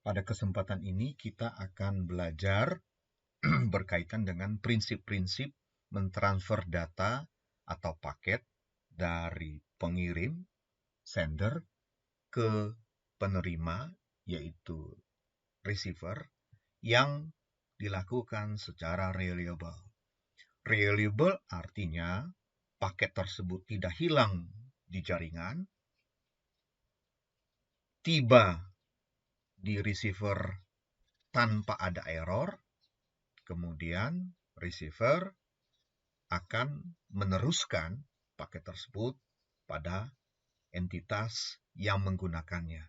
Pada kesempatan ini kita akan belajar berkaitan dengan prinsip-prinsip mentransfer data atau paket dari pengirim, sender, ke penerima, yaitu receiver, yang dilakukan secara reliable. Reliable artinya paket tersebut tidak hilang di jaringan, tiba di receiver tanpa ada error, kemudian receiver akan meneruskan paket tersebut pada entitas yang menggunakannya.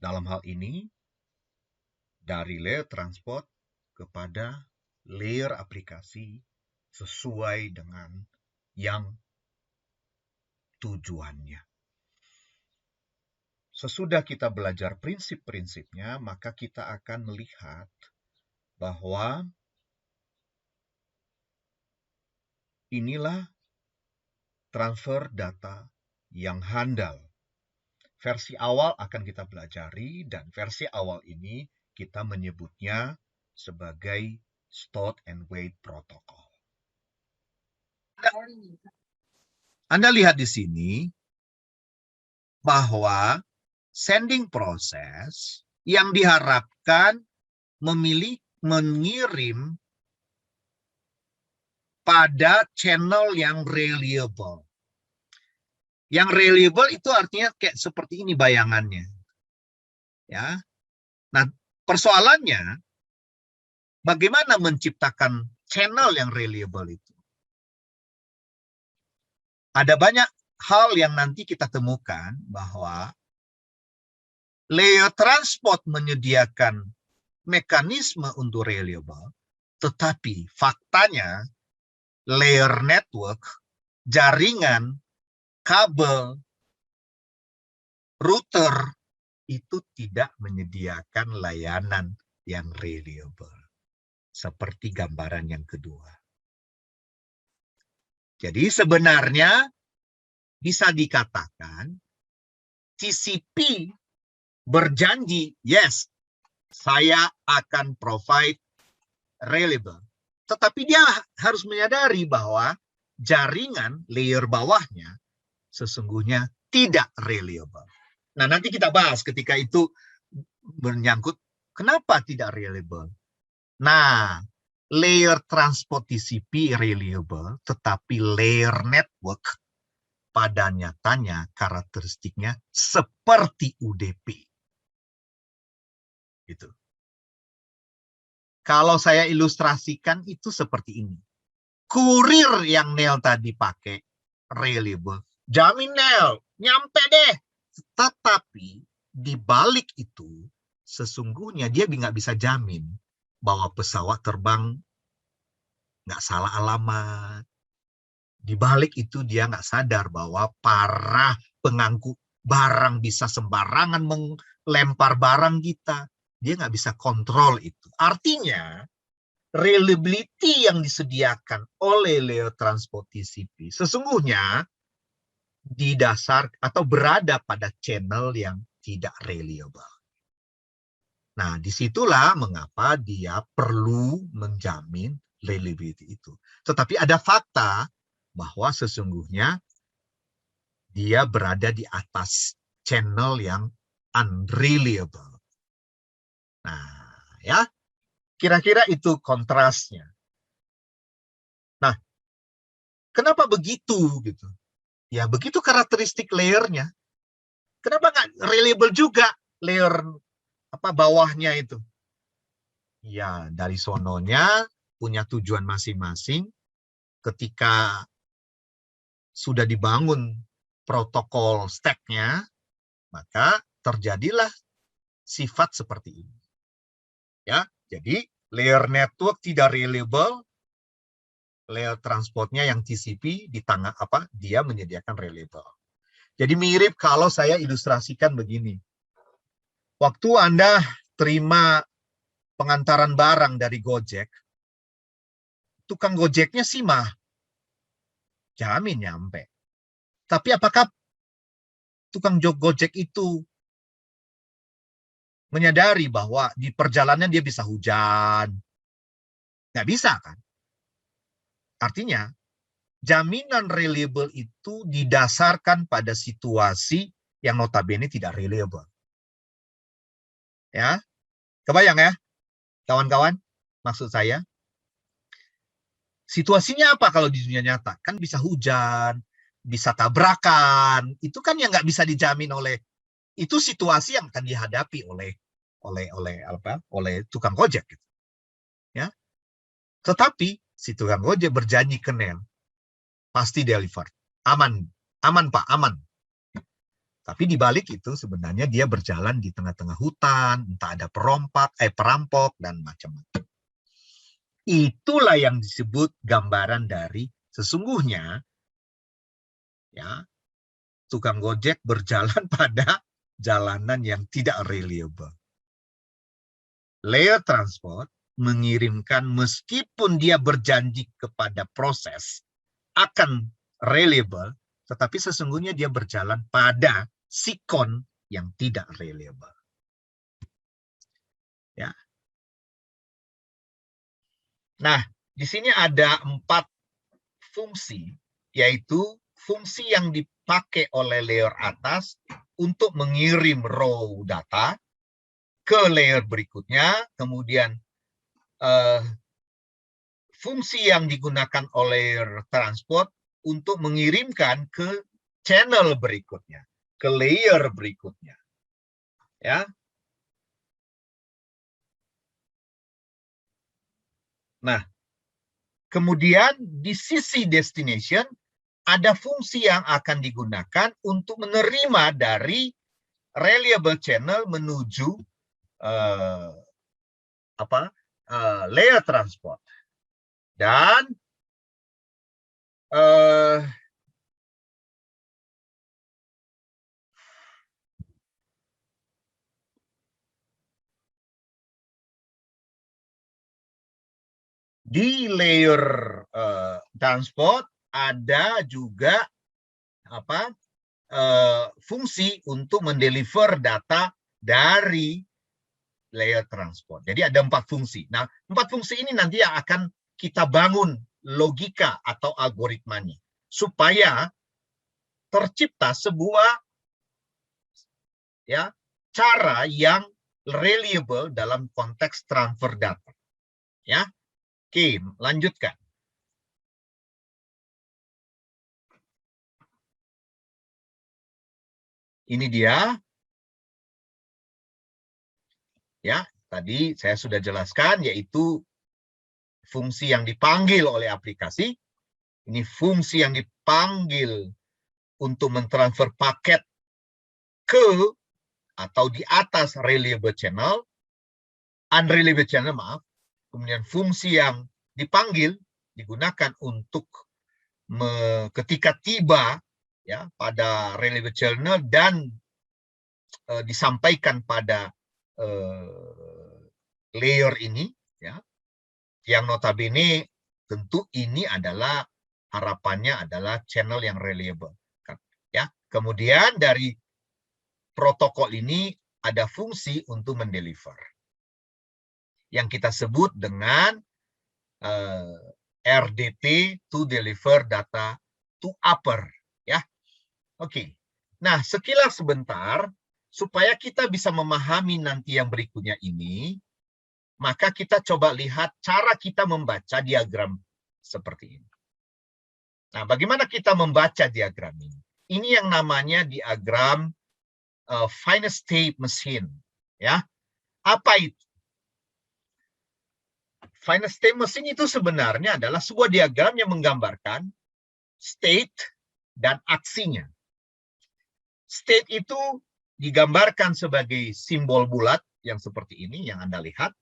Dalam hal ini, dari layer transport kepada layer aplikasi sesuai dengan yang tujuannya. Sesudah kita belajar prinsip-prinsipnya, maka kita akan melihat bahwa inilah transfer data yang handal. Versi awal akan kita pelajari, dan versi awal ini kita menyebutnya sebagai stored and wait protocol. Anda lihat di sini bahwa sending process yang diharapkan mengirim pada channel yang reliable. Yang reliable itu artinya kayak seperti ini bayangannya. Ya. Nah, persoalannya bagaimana menciptakan channel yang reliable itu? Ada banyak hal yang nanti kita temukan bahwa layer transport menyediakan mekanisme untuk reliable, tetapi faktanya layer network, jaringan, kabel, router itu tidak menyediakan layanan yang reliable. Seperti gambaran yang kedua. Jadi sebenarnya bisa dikatakan TCP berjanji, yes, saya akan provide reliable. Tetapi dia harus menyadari bahwa jaringan layer bawahnya sesungguhnya tidak reliable. Nah, nanti kita bahas ketika itu menyangkut kenapa tidak reliable. Nah, layer transport TCP reliable, tetapi layer network pada nyatanya karakteristiknya seperti UDP. Gitu. Kalau saya ilustrasikan itu seperti ini. Kurir yang Nel tadi pakai reliable. Jamin Nel, nyampe deh. Tetapi di balik itu sesungguhnya dia nggak bisa jamin bahwa pesawat terbang nggak salah alamat. Di balik itu dia nggak sadar bahwa para pengangkut barang bisa sembarangan melempar barang kita. Dia nggak bisa kontrol itu. Artinya, reliability yang disediakan oleh layer transport TCP sesungguhnya di dasar atau berada pada channel yang tidak reliable. Nah, disitulah mengapa dia perlu menjamin reliability itu. Tetapi ada fakta bahwa sesungguhnya dia berada di atas channel yang unreliable. Nah, ya, kira-kira itu kontrasnya. Nah, kenapa begitu gitu? Ya, begitu karakteristik layernya. Kenapa nggak reliable juga layer bawahnya itu? Ya, dari sononya punya tujuan masing-masing. Ketika sudah dibangun protokol stack-nya, maka terjadilah sifat seperti ini. Ya, jadi layer network tidak reliable, layer transportnya yang TCP di tengah dia menyediakan reliable. Jadi mirip kalau saya ilustrasikan begini. Waktu Anda terima pengantaran barang dari Gojek, tukang Gojeknya sih mah jamin nyampe. Tapi apakah tukang Gojek itu menyadari bahwa di perjalanan dia bisa hujan. Nggak bisa kan? Artinya, jaminan reliable itu didasarkan pada situasi yang notabene tidak reliable. Ya, kebayang ya, kawan-kawan? Maksud saya, situasinya apa kalau di dunia nyata? Kan bisa hujan, bisa tabrakan. Itu kan yang nggak bisa dijamin oleh, itu situasi yang akan dihadapi oleh tukang ojek. Gitu. Ya, tetapi si tukang ojek berjanji ke Nel, pasti deliver, aman, aman Pak, aman. Tapi di balik itu sebenarnya dia berjalan di tengah-tengah hutan, entah ada perampok dan macam-macam. Itulah yang disebut gambaran dari sesungguhnya ya tukang gojek berjalan pada jalanan yang tidak reliable. Layer transport mengirimkan meskipun dia berjanji kepada proses akan reliable, tetapi sesungguhnya dia berjalan pada sikon yang tidak reliable. Ya. Nah, di sini ada 4 fungsi, yaitu fungsi yang dipakai oleh layer atas untuk mengirim raw data ke layer berikutnya, kemudian fungsi yang digunakan oleh layer transport untuk mengirimkan ke channel berikutnya, ke layer berikutnya. Ya. Nah, kemudian di sisi destination ada fungsi yang akan digunakan untuk menerima dari reliable channel menuju layer transport. Dan di layer transport ada juga fungsi untuk mendeliver data dari layer transport. Jadi ada 4 fungsi. Nah, 4 fungsi ini nanti yang akan kita bangun logika atau algoritmanya supaya tercipta sebuah ya cara yang reliable dalam konteks transfer data. Ya. Oke, lanjutkan. Ini dia. Ya, tadi saya sudah jelaskan yaitu fungsi yang dipanggil oleh aplikasi. Ini fungsi yang dipanggil untuk mentransfer paket ke atau di atas reliable channel, unreliable channel maaf. Kemudian fungsi yang dipanggil digunakan untuk ketika tiba ya pada reliable channel dan disampaikan pada layer ini ya, yang notabene tentu ini adalah harapannya adalah channel yang reliable ya. Kemudian dari protokol ini ada fungsi untuk mendeliver yang kita sebut dengan RDT, to deliver data to upper ya. Oke. Nah, sekilas sebentar supaya kita bisa memahami nanti yang berikutnya ini, maka kita coba lihat cara kita membaca diagram seperti ini. Nah, bagaimana kita membaca diagram ini? Ini yang namanya diagram finite state machine. Ya, apa itu? Finite state machine itu sebenarnya adalah sebuah diagram yang menggambarkan state dan aksinya. State itu digambarkan sebagai simbol bulat yang seperti ini yang Anda lihat.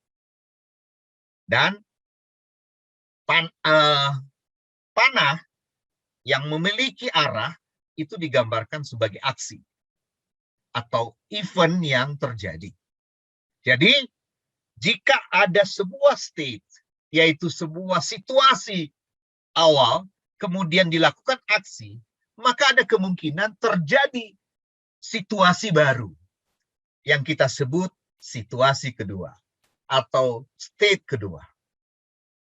Dan panah yang memiliki arah itu digambarkan sebagai aksi atau event yang terjadi. Jadi, jika ada sebuah state, yaitu sebuah situasi awal, kemudian dilakukan aksi, maka ada kemungkinan terjadi situasi baru yang kita sebut situasi kedua atau state kedua.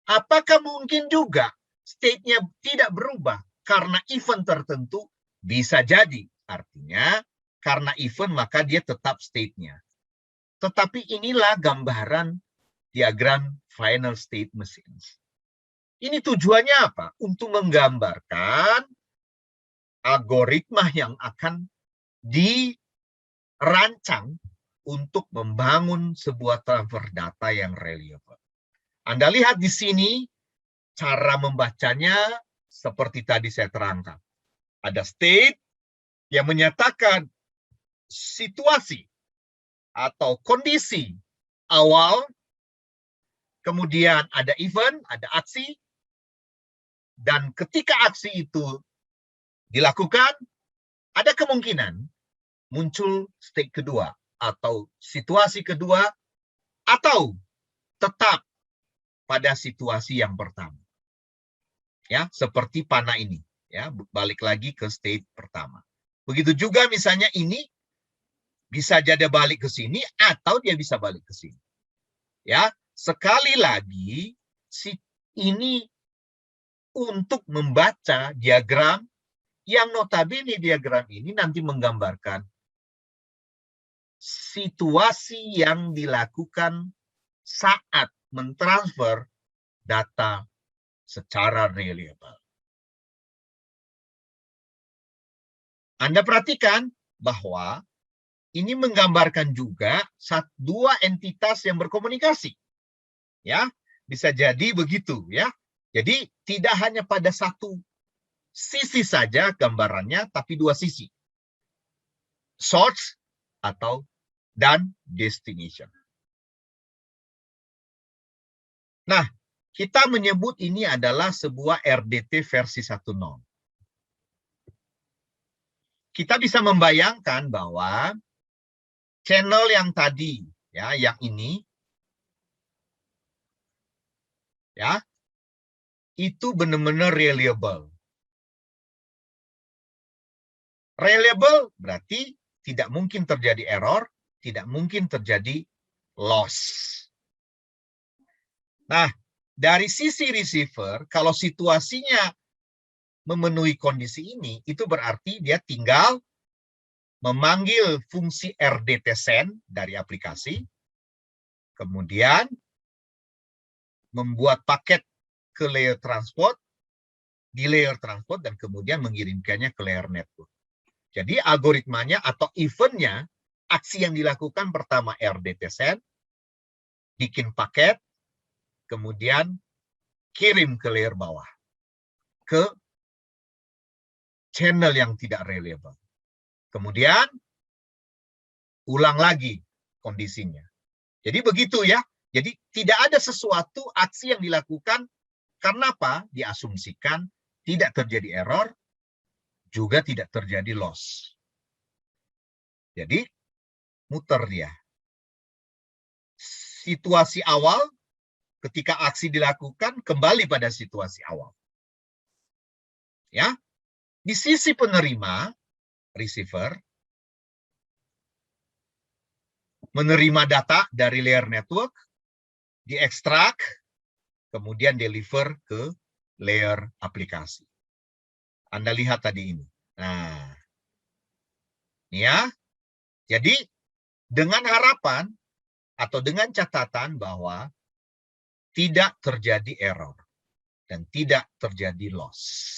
Apakah mungkin juga state-nya tidak berubah karena event tertentu? Bisa jadi. Artinya, karena event maka dia tetap state-nya. Tetapi inilah gambaran diagram final state machines. Ini tujuannya apa? Untuk menggambarkan algoritma yang akan dirancang untuk membangun sebuah transfer data yang reliable. Anda lihat di sini cara membacanya seperti tadi saya terangkan. Ada state yang menyatakan situasi atau kondisi awal, kemudian ada event, ada aksi, dan ketika aksi itu dilakukan, ada kemungkinan muncul state kedua atau situasi kedua, atau tetap pada situasi yang pertama. Ya, seperti panah ini, ya, balik lagi ke state pertama. Begitu juga misalnya ini bisa jadi balik ke sini atau dia bisa balik ke sini. Ya, sekali lagi ini untuk membaca diagram yang notabene diagram ini nanti menggambarkan situasi yang dilakukan saat mentransfer data secara reliable. Anda perhatikan bahwa ini menggambarkan juga dua entitas yang berkomunikasi. Ya, bisa jadi begitu ya. Jadi tidak hanya pada satu sisi saja gambarannya, tapi dua sisi. Source dan destination. Nah, kita menyebut ini adalah sebuah RDT versi 1.0. Kita bisa membayangkan bahwa channel yang tadi, ya, yang ini, ya, itu benar-benar reliable. Reliable berarti tidak mungkin terjadi error, tidak mungkin terjadi loss. Nah, dari sisi receiver, kalau situasinya memenuhi kondisi ini, itu berarti dia tinggal memanggil fungsi RDT send dari aplikasi, kemudian membuat paket ke layer transport, di layer transport, dan kemudian mengirimkannya ke layer network. Jadi algoritmanya atau eventnya, aksi yang dilakukan pertama RDT send, bikin paket, kemudian kirim ke layer bawah, ke channel yang tidak reliable. Kemudian ulang lagi kondisinya. Jadi begitu ya. Jadi tidak ada sesuatu aksi yang dilakukan karena apa? Diasumsikan tidak terjadi error, juga tidak terjadi loss. Jadi muter dia. Situasi awal ketika aksi dilakukan kembali pada situasi awal. Ya. Di sisi penerima, receiver, menerima data dari layer network, diekstrak, kemudian deliver ke layer aplikasi. Anda lihat tadi ini. Nah, ya. Jadi dengan harapan atau dengan catatan bahwa tidak terjadi error dan tidak terjadi loss.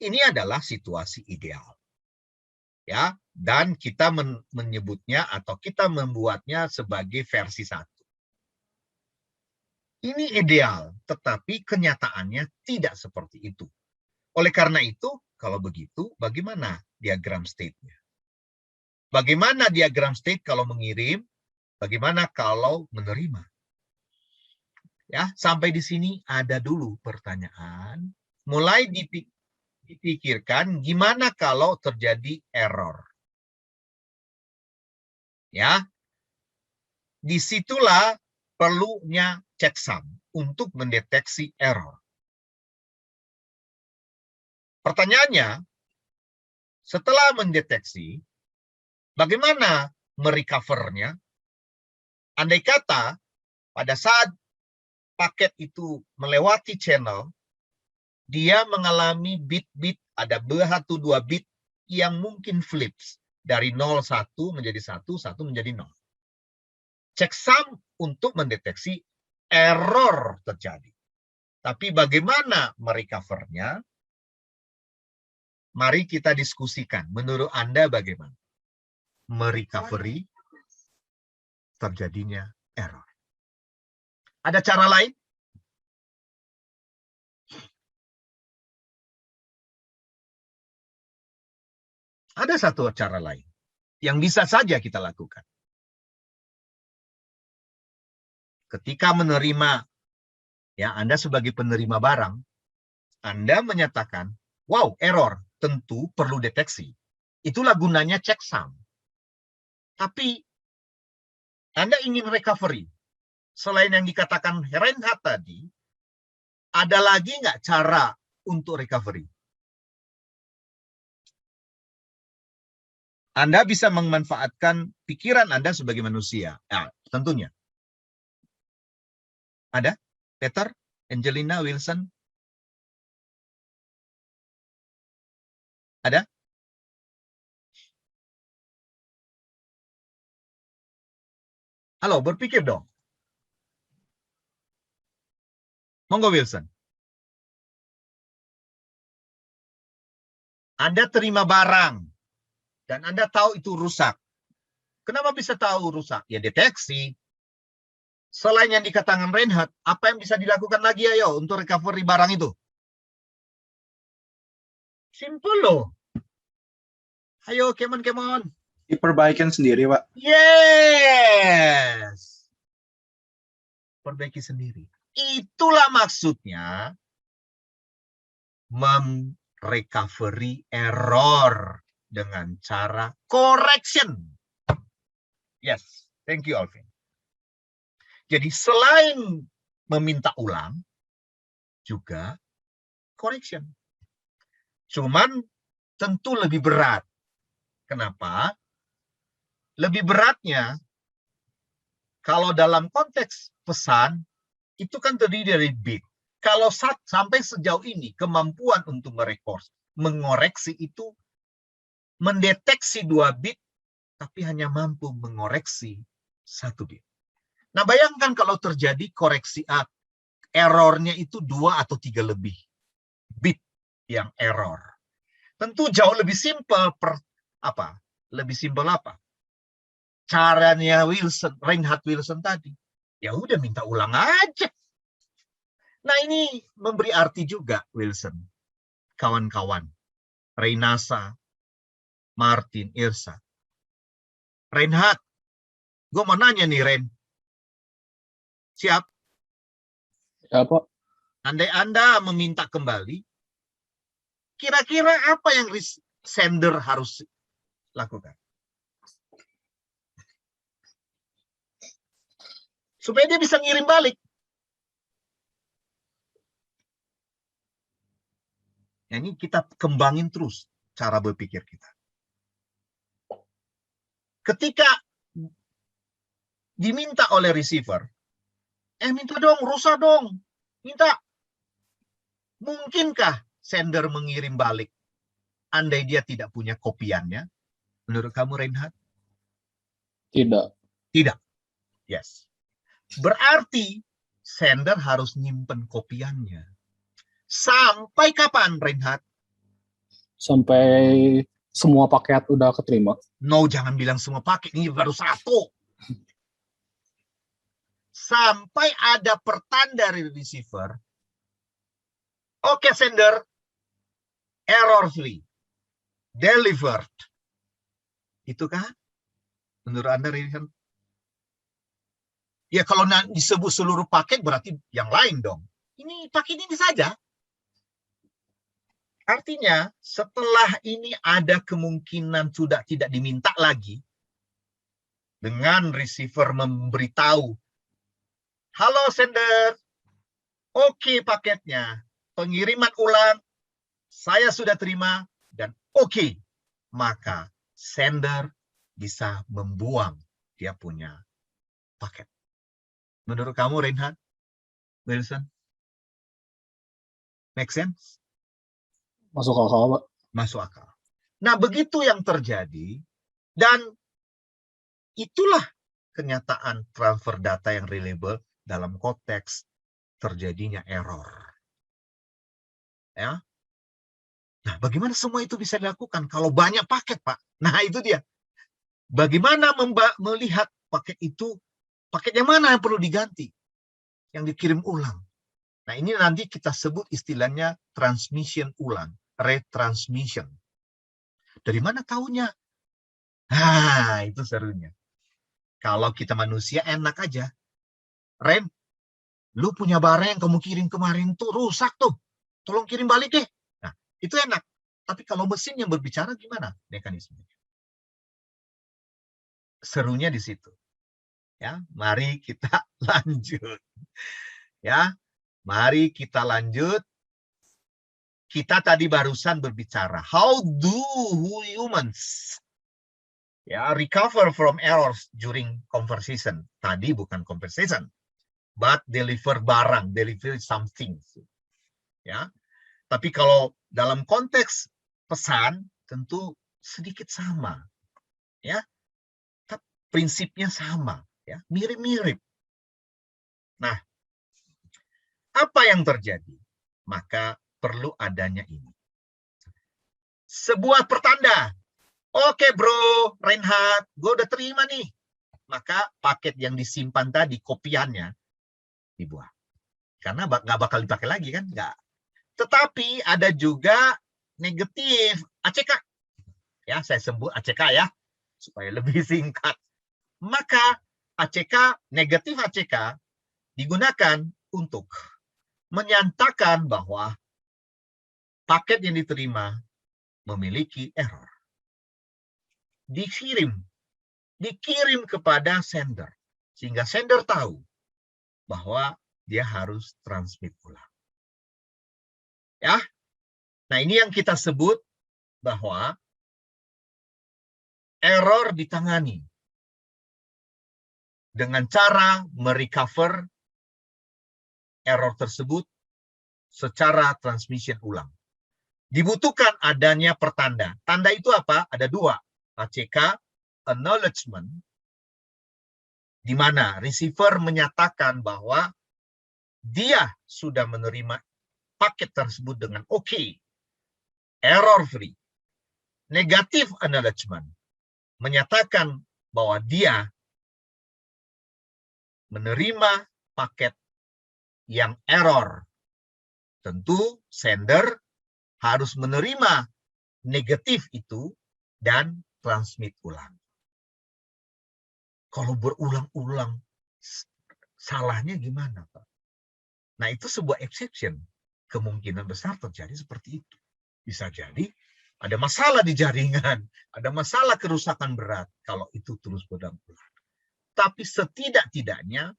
Ini adalah situasi ideal. Ya, dan kita menyebutnya atau kita membuatnya sebagai versi 1. Ini ideal, tetapi kenyataannya tidak seperti itu. Oleh karena itu, kalau begitu, bagaimana diagram state-nya? Bagaimana diagram state kalau mengirim? Bagaimana kalau menerima? Ya, sampai di sini ada dulu pertanyaan. Mulai dipikirkan gimana kalau terjadi error. Ya, disitulah perlunya checksum untuk mendeteksi error. Pertanyaannya, setelah mendeteksi, bagaimana merecovernya. Andai kata pada saat paket itu melewati channel, dia mengalami bit-bit, ada 1-2 bit yang mungkin flips. Dari 0-1 menjadi 1, 1 menjadi 0. Checksum untuk mendeteksi error terjadi. Tapi bagaimana merecovernya? Mari kita diskusikan. Menurut Anda bagaimana merecovery terjadinya error? Ada cara lain? Ada satu cara lain yang bisa saja kita lakukan. Ketika menerima, ya Anda sebagai penerima barang, Anda menyatakan, wow, error, tentu perlu deteksi. Itulah gunanya checksum. Tapi Anda ingin recovery. Selain yang dikatakan Reinhardt tadi, ada lagi nggak cara untuk recovery? Anda bisa memanfaatkan pikiran Anda sebagai manusia. Nah, tentunya. Ada? Peter? Angelina? Wilson? Ada? Halo, berpikir dong. Monggo Wilson. Anda terima barang dan Anda tahu itu rusak. Kenapa bisa tahu rusak? Ya deteksi. Selain yang dikatakan Reinhardt, apa yang bisa dilakukan lagi ayo untuk recovery barang itu? Simple loh. Ayo, come on. Diperbaikin sendiri, Pak. Yes. Perbaiki sendiri. Itulah maksudnya recovery error dengan cara correction. Yes, thank you Alvin. Jadi selain meminta ulang, juga correction. Cuman tentu lebih berat. Kenapa? Lebih beratnya, kalau dalam konteks pesan, itu kan terdiri dari bit. Kalau sampai sejauh ini, kemampuan untuk mengoreksi itu mendeteksi 2 bit, tapi hanya mampu mengoreksi 1 bit. Nah, bayangkan kalau terjadi koreksi errornya itu 2 atau 3 lebih bit yang error. Tentu jauh lebih simpel Lebih simpel apa? Caranya Reinhardt Wilson tadi. Ya udah minta ulang aja. Nah, ini memberi arti juga Wilson. Kawan-kawan. Reynasa, Martin, Irsa. Reinhardt, gue mau nanya nih, Ren. Siap? Ya, Pak. Andai Anda meminta kembali, kira-kira apa yang sender harus lakukan? Supaya dia bisa ngirim balik. Nah, ini kita kembangin terus cara berpikir kita. Ketika diminta oleh receiver, minta dong, rusak dong. Minta. Mungkinkah sender mengirim balik andai dia tidak punya kopiannya? Menurut kamu, Reinhardt? Tidak. Tidak. Yes. Berarti sender harus nyimpen kopiannya. Sampai kapan, Reinhardt? Sampai semua paket udah keterima. No, jangan bilang semua paket. Ini baru 1. Sampai ada pertanda dari receiver. Oke, sender. Error free. Delivered. Itu kan? Menurut Anda, Reinhardt? Ya, kalau disebut seluruh paket berarti yang lain dong. Ini paket ini saja. Artinya, setelah ini ada kemungkinan sudah tidak diminta lagi, dengan receiver memberitahu, halo sender, oke paketnya, pengiriman ulang, saya sudah terima, dan oke, maka sender bisa membuang dia punya paket. Menurut kamu, Reinhard, Wilson? Make sense? Masuk akal, Pak. Masuk akal. Nah, begitu yang terjadi, dan itulah kenyataan transfer data yang reliable dalam konteks terjadinya error. Ya. Nah, bagaimana semua itu bisa dilakukan kalau banyak paket, Pak? Nah, itu dia. Bagaimana melihat paket itu, paketnya mana yang perlu diganti, yang dikirim ulang. Nah, ini nanti kita sebut istilahnya transmission ulang, retransmission. Dari mana tahunya? Nah, itu serunya. Kalau kita manusia enak aja. Ren, lu punya barang yang kamu kirim kemarin tuh rusak tuh. Tolong kirim balik deh. Nah, itu enak. Tapi kalau mesin yang berbicara gimana mekanismenya? Serunya di situ. Ya, mari kita lanjut. Ya, mari kita lanjut. Kita tadi barusan berbicara, how do humans recover from errors during conversation? Tadi bukan conversation, but deliver barang, deliver something. Ya, tapi kalau dalam konteks pesan tentu sedikit sama, ya, prinsipnya sama, ya, mirip-mirip. Nah, apa yang terjadi? Maka perlu adanya ini. Sebuah pertanda. Oke bro, Reinhard, gue udah terima nih. Maka paket yang disimpan tadi, kopiannya, dibuang. Karena nggak bakal dipakai lagi kan? Nggak. Tetapi ada juga negatif, ACK. Ya, saya sebut ACK ya, supaya lebih singkat. Maka ACK, negatif ACK, digunakan untuk menyatakan bahwa paket yang diterima memiliki error. Dikirim kepada sender, sehingga sender tahu bahwa dia harus transmit ulang. Ya, nah ini yang kita sebut bahwa error ditangani dengan cara merecover error tersebut secara transmission ulang. Dibutuhkan adanya pertanda. Tanda itu apa? Ada dua. ACK, acknowledgement, di mana receiver menyatakan bahwa dia sudah menerima paket tersebut dengan oke, error free. Negatif acknowledgement menyatakan bahwa dia menerima paket yang error. Tentu sender harus menerima negatif itu dan transmit ulang. Kalau berulang-ulang, salahnya gimana, Pak? Nah, itu sebuah exception. Kemungkinan besar terjadi seperti itu. Bisa jadi ada masalah di jaringan, ada masalah kerusakan berat kalau itu terus berulang-ulang. Tapi setidak-tidaknya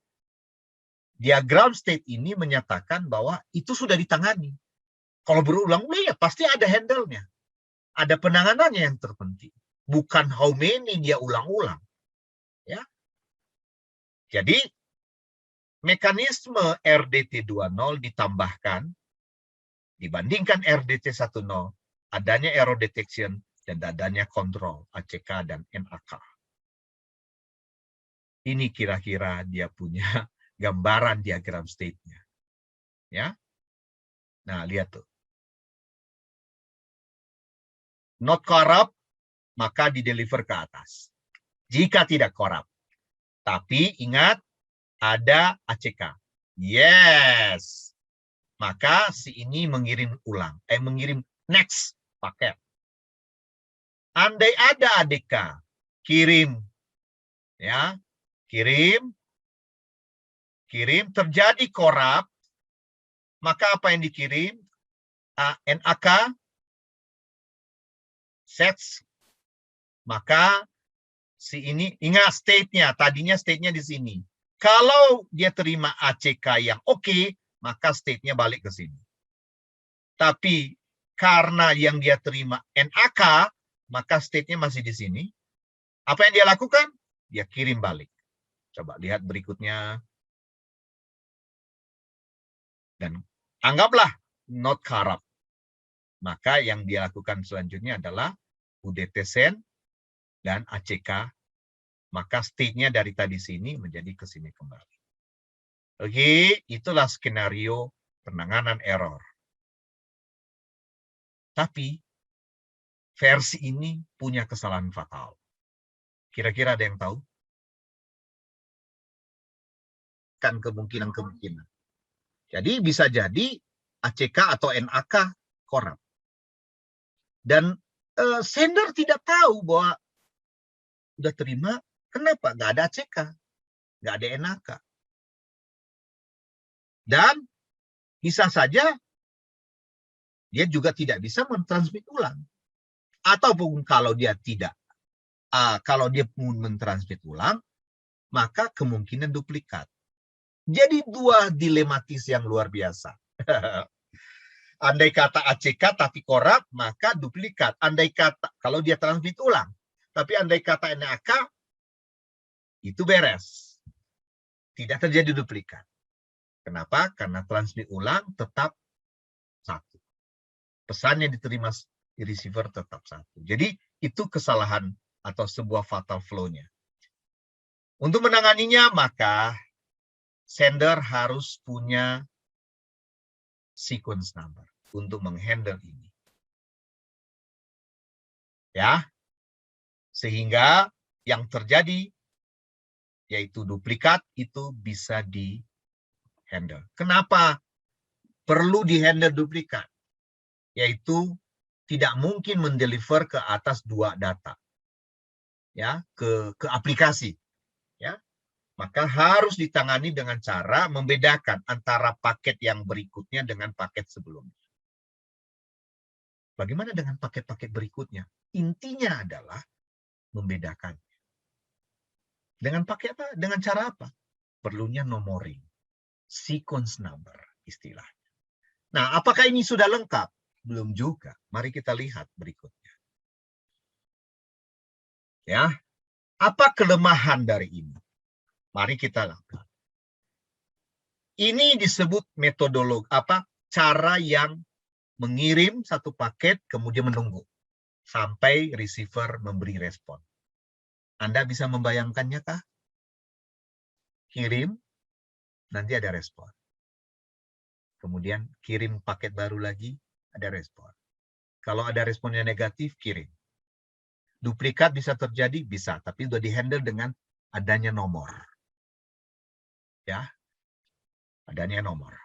diagram state ini menyatakan bahwa itu sudah ditangani. Kalau berulang-ulang ya pasti ada handle-nya. Ada penanganannya yang terpenting. Bukan how many dia ulang-ulang. Ya. Jadi mekanisme RDT 2.0 ditambahkan dibandingkan RDT 1.0, adanya error detection dan adanya kontrol ACK dan NAK. Ini kira-kira dia punya gambaran diagram state-nya. Ya. Nah, lihat tuh. Not corrupt, maka dideliver ke atas. Jika tidak corrupt. Tapi ingat, ada ACK. Yes. Maka si ini mengirim ulang. Mengirim next paket. Andai ada ADK, kirim. Ya, kirim. Terjadi corrupt. Maka apa yang dikirim? NAK sets. Maka si ini, ingat state-nya. Tadinya state-nya di sini. Kalau dia terima ACK yang oke, maka state-nya balik ke sini. Tapi karena yang dia terima NAK, maka state-nya masih di sini. Apa yang dia lakukan? Dia kirim balik. Coba lihat berikutnya. Dan anggaplah not corrupt. Maka yang dia lakukan selanjutnya adalah UDT send dan ACK. Maka state-nya dari tadi sini menjadi ke sini kembali. Oke, itulah skenario penanganan error. Tapi versi ini punya kesalahan fatal. Kira-kira ada yang tahu? Kan kemungkinan-kemungkinan. Jadi bisa jadi ACK atau NAK korup. Dan sender tidak tahu bahwa udah terima, kenapa? Nggak ada ACK, nggak ada NAK. Dan bisa saja dia juga tidak bisa mentransmit ulang. Ataupun kalau dia tidak, kalau dia pun mentransmit ulang, maka kemungkinan duplikat. Jadi dua dilematis yang luar biasa. Andai kata ACK tapi korup, maka duplikat. Andai kata kalau dia transmit ulang, tapi andai kata NAK, itu beres. Tidak terjadi duplikat. Kenapa? Karena transmit ulang tetap satu. Pesan yang diterima di receiver tetap satu. Jadi itu kesalahan atau sebuah fatal flow-nya. Untuk menanganinya, maka sender harus punya sequence number untuk menghandle ini. Ya. Sehingga yang terjadi yaitu duplikat itu bisa di-handle. Kenapa perlu di-handle duplikat? Yaitu tidak mungkin mendeliver ke atas dua data. Ya, ke aplikasi. Ya. Maka harus ditangani dengan cara membedakan antara paket yang berikutnya dengan paket sebelumnya. Bagaimana dengan paket-paket berikutnya? Intinya adalah membedakan. Dengan pakai apa? Dengan cara apa? Perlunya numbering. Sequence number istilahnya. Nah, apakah ini sudah lengkap? Belum juga. Mari kita lihat berikutnya. Ya. Apa kelemahan dari ini? Mari kita lihat. Ini disebut metodologi cara yang mengirim satu paket kemudian menunggu sampai receiver memberi respon. Anda bisa membayangkannya kah? Kirim, nanti ada respon. Kemudian kirim paket baru lagi, ada respon. Kalau ada responnya negatif, kirim. Duplikat bisa terjadi? Bisa, tapi sudah di-handle dengan adanya nomor. Ya, adanya nomor.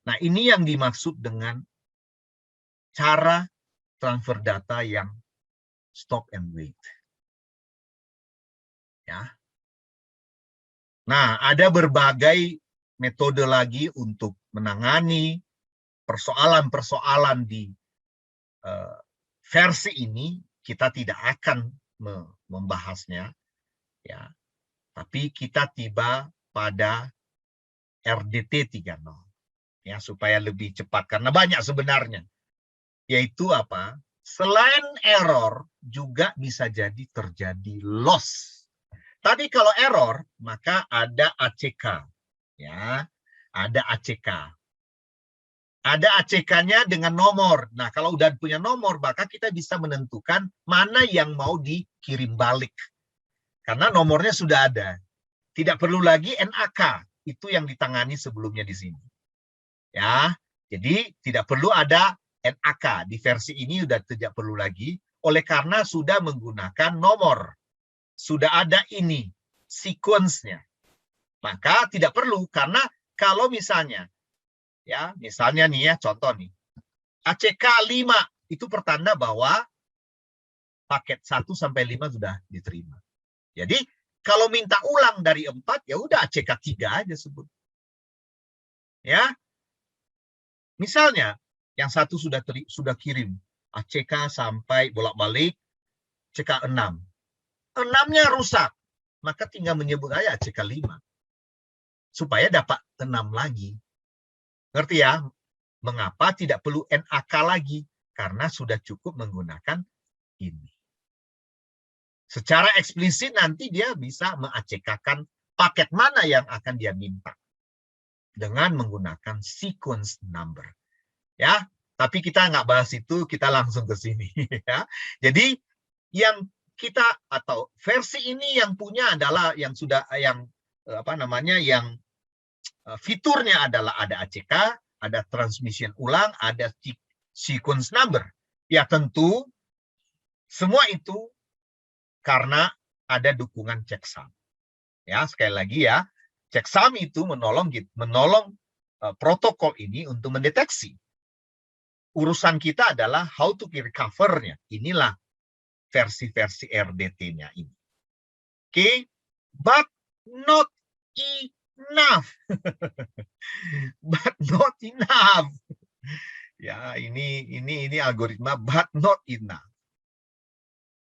Nah, ini yang dimaksud dengan cara transfer data yang stop and wait. Ya. Nah, ada berbagai metode lagi untuk menangani persoalan-persoalan di versi ini. Kita tidak akan membahasnya, ya. Tapi kita tiba pada RDT 3.0, ya, supaya lebih cepat karena banyak sebenarnya. Yaitu apa? Selain error juga bisa jadi terjadi loss. Tadi kalau error maka ada ACK, ya, ada ACK. Ada ACK-nya dengan nomor. Nah, kalau udah punya nomor, maka kita bisa menentukan mana yang mau dikirim balik. Karena nomornya sudah ada. Tidak perlu lagi NAK. Itu yang ditangani sebelumnya di sini. Ya, jadi tidak perlu ada NAK. Di versi ini sudah tidak perlu lagi. Oleh karena sudah menggunakan nomor. Sudah ada ini, sequence-nya. Maka tidak perlu. Karena kalau misalnya, ya, misalnya nih ya, contoh nih. ACK 5 itu pertanda bahwa paket 1 sampai 5 sudah diterima. Jadi kalau minta ulang dari 4 ya udah ACK 3 aja sebut. Ya. Misalnya yang satu sudah kirim ACK sampai bolak-balik ACK 6. 6-nya rusak. Maka tinggal menyebut aja ACK 5. Supaya dapat 6 lagi. Ngerti ya? Mengapa tidak perlu NAK lagi? Karena sudah cukup menggunakan ini. Secara eksplisit nanti dia bisa meng-ACK-kan paket mana yang akan dia minta dengan menggunakan sequence number. Ya, tapi kita nggak bahas itu, kita langsung ke sini. Ya. Jadi yang kita atau versi ini yang punya adalah yang sudah yang yang fiturnya adalah ada ACK, ada transmission ulang, ada sequence number. Ya tentu semua itu karena ada dukungan checksum. Ya, sekali lagi ya, checksum itu menolong protokol ini untuk mendeteksi. Urusan kita adalah how to recover-nya. Inilah versi-versi RDT-nya ini. Oke, but not enough. But not enough. Ya, ini algoritma but not enough.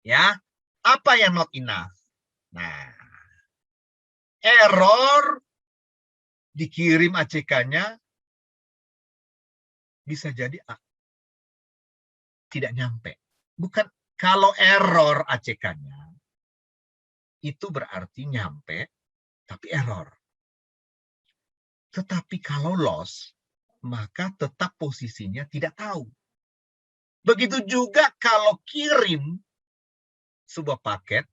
Ya, apa yang not enough? Nah, error dikirim ACK-nya bisa jadi tidak nyampe. Bukan kalau error ACK-nya itu berarti nyampe tapi error. Tetapi kalau loss maka tetap posisinya tidak tahu. Begitu juga kalau kirim sebuah paket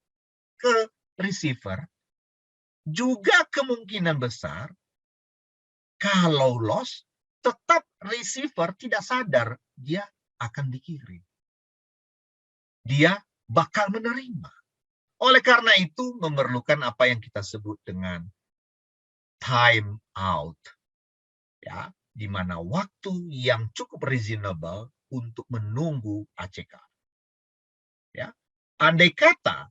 ke receiver, juga kemungkinan besar kalau loss, tetap receiver tidak sadar dia akan dikirim. Dia bakal menerima. Oleh karena itu memerlukan apa yang kita sebut dengan time out. Ya, di mana waktu yang cukup reasonable untuk menunggu ACK. Ya. Andai kata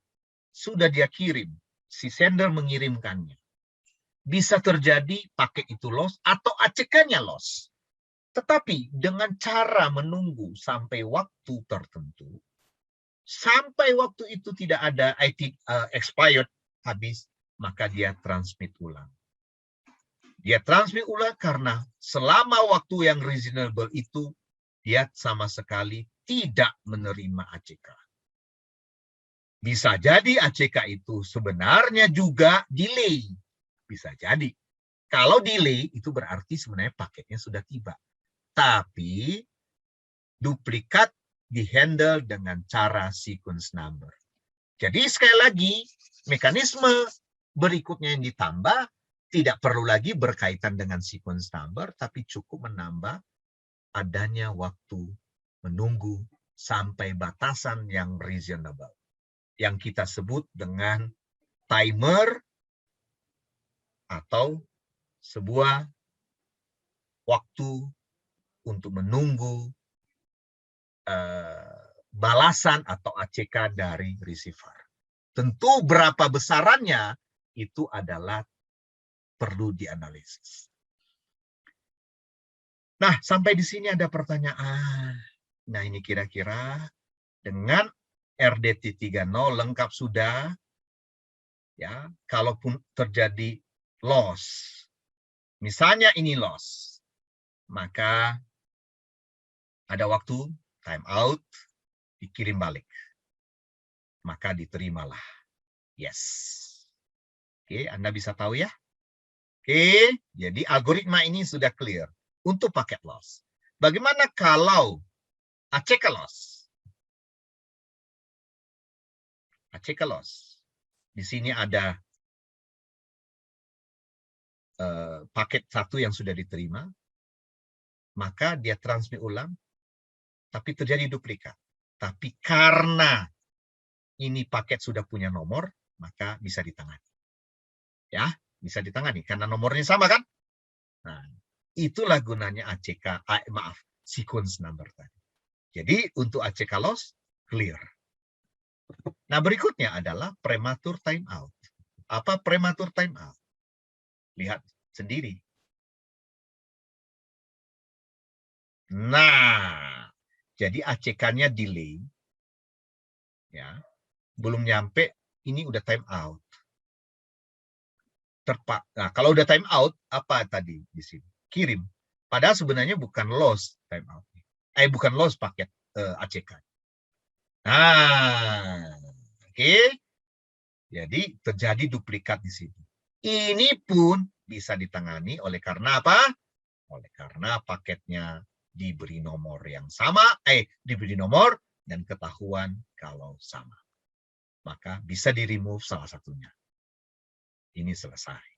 sudah dia kirim, si sender mengirimkannya, bisa terjadi paket itu loss atau ACK-nya loss. Tetapi dengan cara menunggu sampai waktu tertentu, sampai waktu itu tidak ada expired, habis, maka dia transmit ulang. Dia transmit ulang karena selama waktu yang reasonable itu, dia sama sekali tidak menerima ACK. Bisa jadi ACK itu sebenarnya juga delay. Bisa jadi. Kalau delay itu berarti sebenarnya paketnya sudah tiba. Tapi duplikat dihandle dengan cara sequence number. Jadi sekali lagi, mekanisme berikutnya yang ditambah tidak perlu lagi berkaitan dengan sequence number, tapi cukup menambah adanya waktu menunggu sampai batasan yang reasonable. Yang kita sebut dengan timer atau sebuah waktu untuk menunggu balasan atau ACK dari receiver. Tentu berapa besarannya itu adalah perlu dianalisis. Nah, sampai di sini ada pertanyaan. Nah, ini kira-kira dengan RDT 3.0 lengkap sudah. Ya, kalaupun terjadi loss, misalnya ini loss, maka ada waktu time out, dikirim balik. Maka diterimalah. Yes. Oke, Anda bisa tahu ya? Oke, jadi algoritma ini sudah clear untuk paket loss. Bagaimana kalau ACK loss? ACK loss. Di sini ada paket satu yang sudah diterima, maka dia transmit ulang, tapi terjadi duplikat. Tapi karena ini paket sudah punya nomor, maka bisa ditangani. Ya, bisa ditangani karena nomornya sama kan? Nah, itulah gunanya ACK, sequence number tadi. Jadi untuk ACK loss clear. Nah, berikutnya adalah premature timeout. Apa premature timeout? Lihat sendiri. Nah, jadi ACK-nya delay. Ya. Belum nyampe, ini udah time out. Nah, kalau udah time out, apa tadi di sini? Kirim. Padahal sebenarnya bukan loss time out. Bukan loss paket ACK. Nah, oke. Jadi terjadi duplikat di sini. Ini pun bisa ditangani oleh karena apa? Oleh karena paketnya diberi nomor yang sama, diberi nomor dan ketahuan kalau sama. Maka bisa di-remove salah satunya. Ini selesai.